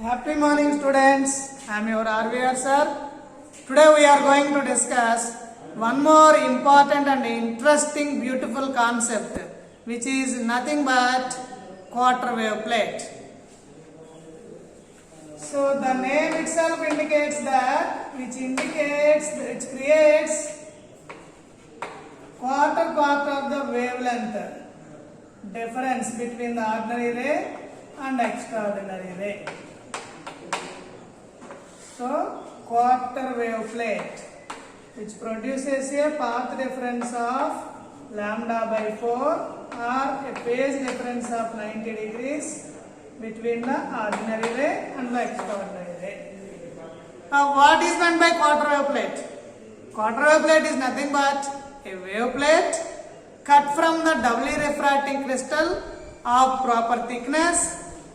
Happy morning students, I am your RVR sir. Today we are going to discuss one more important and interesting beautiful concept which is nothing but quarter wave plate. So the name itself indicates that which creates quarter part of the wavelength difference between the ordinary ray and extraordinary ray. So, quarter wave plate which produces a path difference of lambda by 4 or a phase difference of 90 degrees between the ordinary ray and the extraordinary ray. Now, what is meant by quarter wave plate? Quarter wave plate is nothing but a wave plate cut from the doubly refracting crystal of proper thickness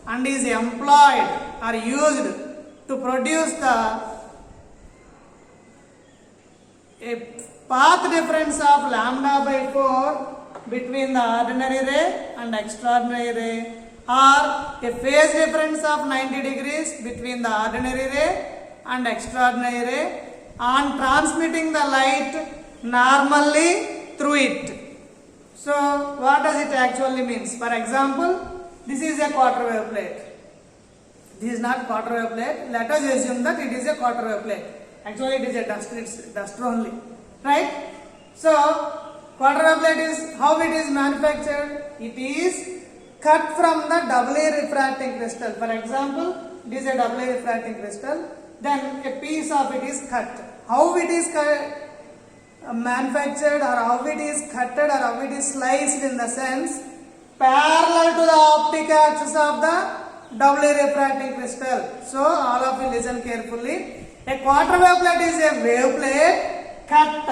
and is employed or used to produce a path difference of lambda by 4 between the ordinary ray and extraordinary ray, or a phase difference of 90 degrees between the ordinary ray and extraordinary ray, on transmitting the light normally through it. So what does it actually means? For example, this is a quarter wave plate. This is not quarter wave plate. Let us assume that it is a quarter wave plate. Actually, it is a dust. It's dust only, right? So, quarter wave plate is how it is manufactured. It is cut from the doubly refracting crystal. For example, it is a doubly refracting crystal. Then a piece of it is cut. How it is manufactured, or how it is cutted, or how it is sliced in the sense parallel to the optic axis of the doubly refracting crystal. So all of you listen carefully. A quarter wave plate is a wave plate cut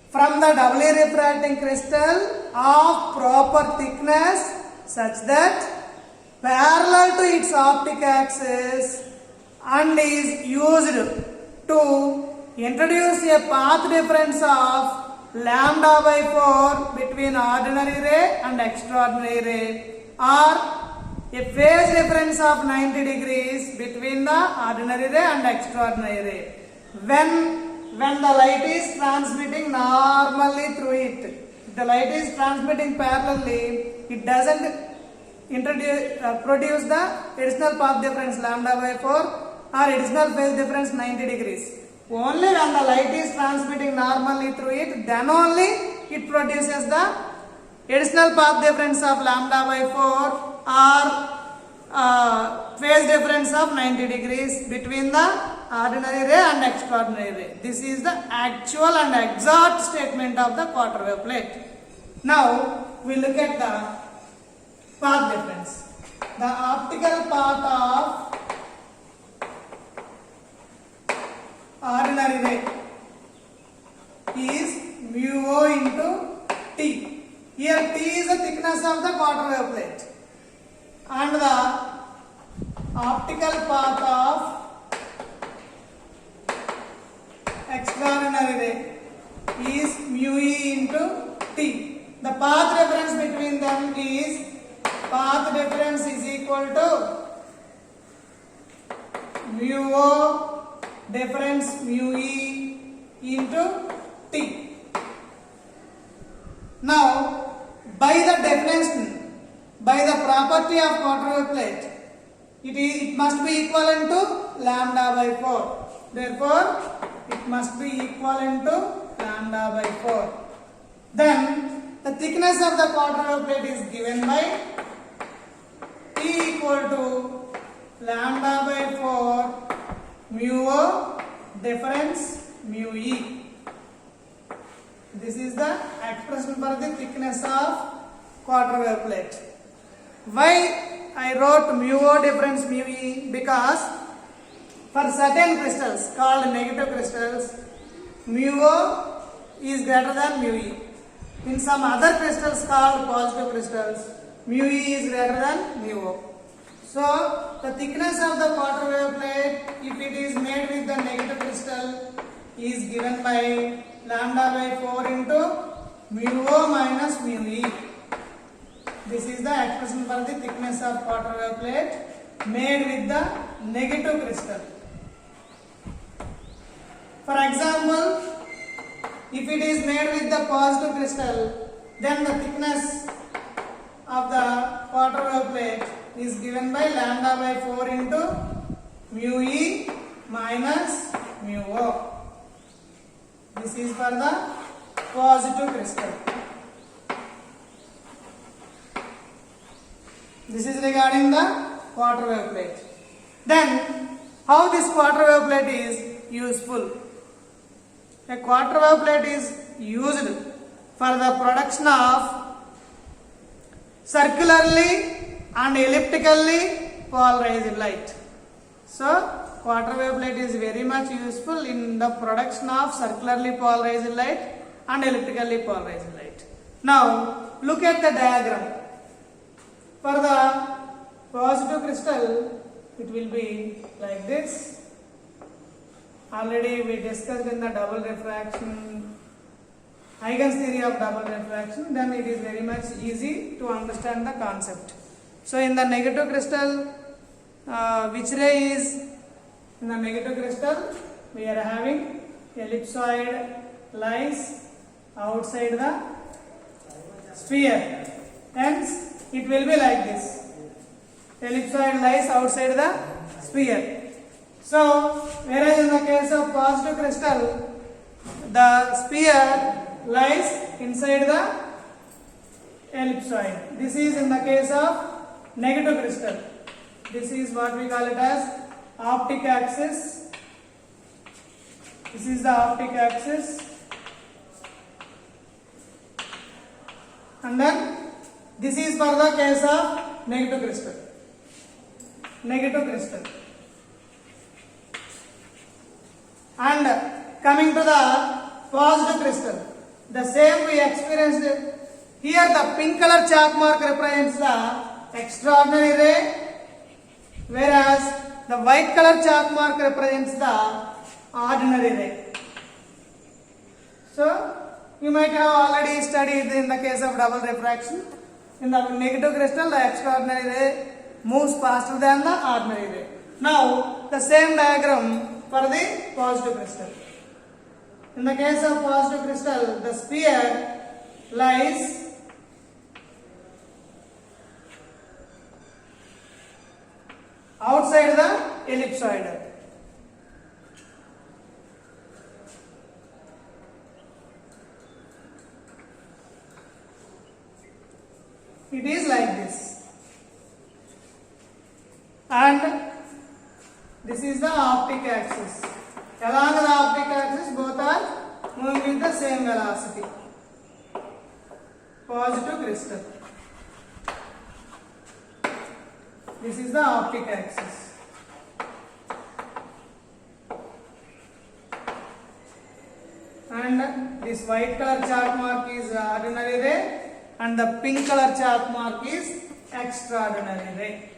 from the doubly refracting crystal of proper thickness such that parallel to its optic axis and is used to introduce a path difference of lambda by 4 between ordinary ray and extraordinary ray, or a phase difference of 90 degrees between the ordinary ray and extraordinary ray. When the light is transmitting normally through it, if the light is transmitting parallelly, it doesn't produce the additional path difference lambda by 4 or additional phase difference 90 degrees. Only when the light is transmitting normally through it, then only it produces the additional path difference of lambda by 4 or phase difference of 90 degrees between the ordinary ray and extraordinary ray. This is the actual and exact statement of the quarter wave plate. Now we look at the path difference. The optical path of ordinary ray is mu O into T. Here T is the thickness of the quarter wave plate, and the optical path of extraordinary ray is mu E into T. The path difference between them is path difference is equal to mu O difference mu E into T. Now, by the definition, by the property of quarter wave plate, it must be equivalent to lambda by 4. Therefore, it must be equivalent to lambda by 4. Then, the thickness of the quarter wave plate is given by T equal to lambda by 4 mu O difference mu E. This is the expression for the thickness of quarter wave plate. Why I wrote mu O difference mu E? Because for certain crystals called negative crystals, mu O is greater than mu E. In some other crystals called positive crystals, mu E is greater than mu O. So the thickness of the quarter wave plate, if it is made with the negative crystal, is given by lambda by 4 into mu O minus mu E. This is the expression for the thickness of quarter wave plate. made with the negative crystal. For example, if it is made with the positive crystal, then the thickness of the quarter wave plate is given by lambda by 4 into mu E minus mu O. This is for the positive crystal. This is regarding the quarter wave plate. Then, how this quarter wave plate is useful? A quarter wave plate is used for the production of circularly and elliptically polarized light. So, quarter wave plate is very much useful in the production of circularly polarized light and elliptically polarized light. Now, look at the diagram. For the positive crystal, it will be like this. Already we discussed in the double refraction, Huygens theory of double refraction, then it is very much easy to understand the concept. So in the negative crystal, which ray is in the negative crystal? We are having ellipsoid lies outside the sphere. Hence, it will be like this. Ellipsoid lies outside the sphere. So, whereas in the case of positive crystal, the sphere lies inside the ellipsoid. This is in the case of negative crystal. This is what we call it as optic axis. This is the optic axis. And then this is for the case of negative crystal. Negative crystal. And coming to the positive crystal, the same we experienced. Here the pink color chalk mark represents the extraordinary ray, whereas the white color chalk mark represents the ordinary ray. So, you might have already studied in the case of double refraction. In the negative crystal, the extraordinary ray moves faster than the ordinary ray. Now, the same diagram for the positive crystal. In the case of positive crystal, the sphere lies outside the ellipsoid. It is like this. And this is the optic axis. Along the optic axis, both are moving with the same velocity. Positive crystal. This is the optic axis. And this white color chalk mark is ordinary ray, and the pink color chalk mark is extraordinary ray.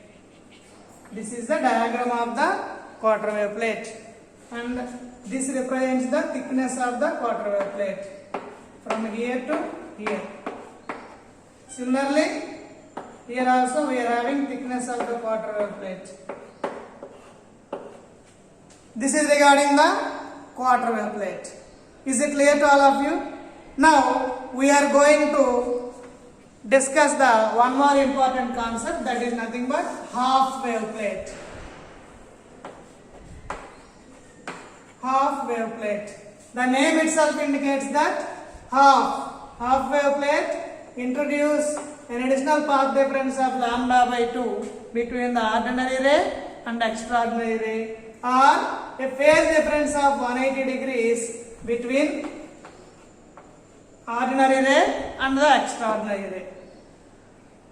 This is the diagram of the quarter wave plate, and this represents the thickness of the quarter wave plate from here to here. Similarly, here also we are having thickness of the quarter wave plate. This is regarding the quarter wave plate. Is it clear to all of you? Now we are going to discuss the one more important concept, that is nothing but half wave plate. Half wave plate. The name itself indicates that half wave plate introduce an additional path difference of lambda by 2 between the ordinary ray and extraordinary ray, or a phase difference of 180 degrees between ordinary ray and the extraordinary ray.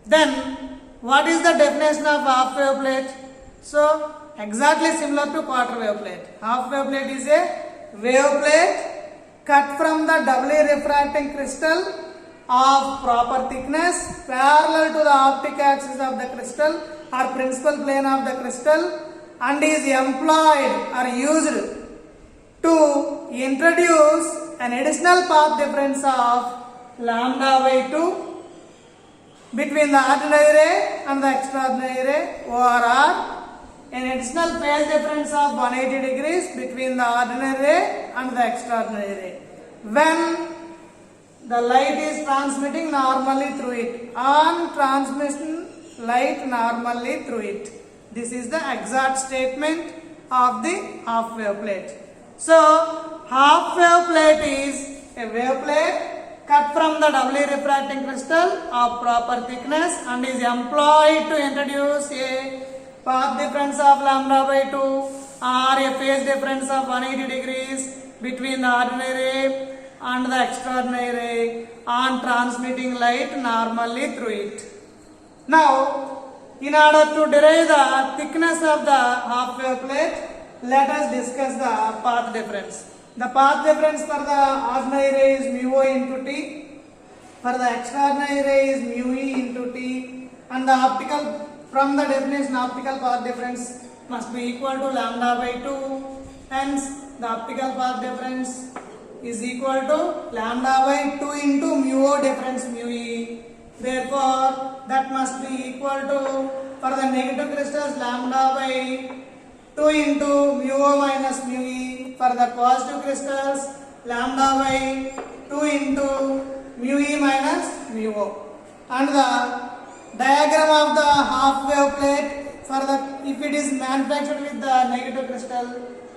Then, what is the definition of half wave plate? So, exactly similar to quarter wave plate. Half wave plate is a wave plate cut from the doubly refracting crystal of proper thickness parallel to the optic axis of the crystal or principal plane of the crystal, and is employed or used to introduce an additional path difference of lambda by 2 between the ordinary ray and the extraordinary ray, ORR, an additional phase difference of 180 degrees between the ordinary ray and the extraordinary ray. When the light is transmitting normally through it, on transmission light normally through it. This is the exact statement of the half wave plate. So, half wave plate is a wave plate cut from the doubly refracting crystal of proper thickness and is employed to introduce a path difference of lambda by 2 or a phase difference of 180 degrees between the ordinary ray and the extraordinary ray on transmitting light normally through it. Now, in order to derive the thickness of the half wave plate, let us discuss the path difference. The path difference for the ordinary ray is mu O into T, for the extraordinary ray is mu E into T, and the optical, from the definition, optical path difference must be equal to lambda by 2. Hence, the optical path difference is equal to lambda by 2 into mu O difference mu E. Therefore, that must be equal to, for the negative crystals, lambda by 2 into mu O minus mu E. For the positive crystals, lambda by 2 into mu E minus mu O. And the diagram of the half wave plate, for the, if it is manufactured with the negative crystal,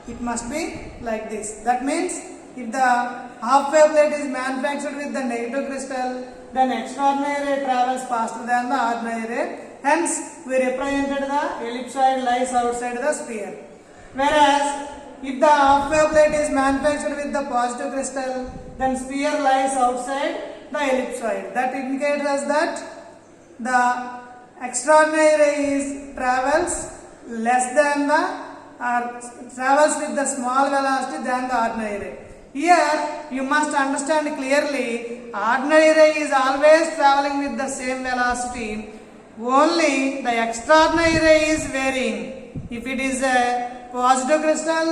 it must be like this. That means, if the half wave plate is manufactured with the negative crystal, then extraordinary ray travels faster than the ordinary ray. Hence, we represented the ellipsoid lies outside the sphere. Whereas, if the half wave plate is manufactured with the positive crystal, then sphere lies outside the ellipsoid. That indicates us that the extraordinary ray travels less than the, or travels with the small velocity than the ordinary ray. Here, you must understand clearly, ordinary ray is always traveling with the same velocity, only the extraordinary ray is varying. If it is a positive crystal,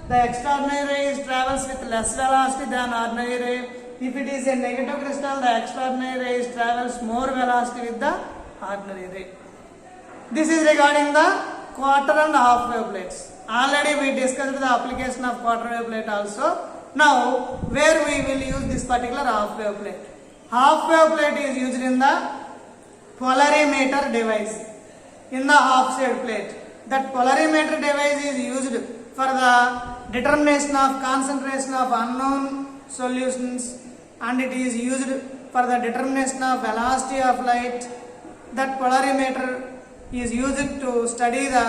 the extraordinary ray travels with less velocity than ordinary ray. If it is a negative crystal, the extraordinary ray travels more velocity with the ordinary ray. This is regarding the quarter and half wave plates. Already we discussed the application of quarter wave plate also. Now, where we will use this particular half wave plate? Half wave plate is used in the polarimeter device, in the half shade plate. That polarimeter device is used for the determination of concentration of unknown solutions, and it is used for the determination of velocity of light. That polarimeter is used to study the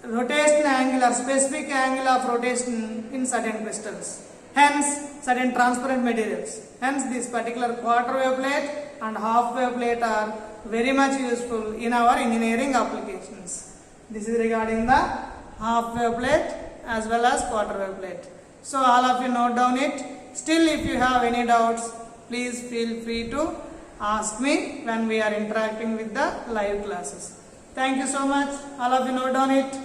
rotation angle or specific angle of rotation in certain crystals, hence certain transparent materials. Hence, this particular quarter wave plate and half wave plate are very much useful in our engineering applications. This is regarding the half wave plate as well as quarter wave plate. So, all of you note down it. Still, if you have any doubts, please feel free to ask me when we are interacting with the live classes. Thank you so much. All of you note down it.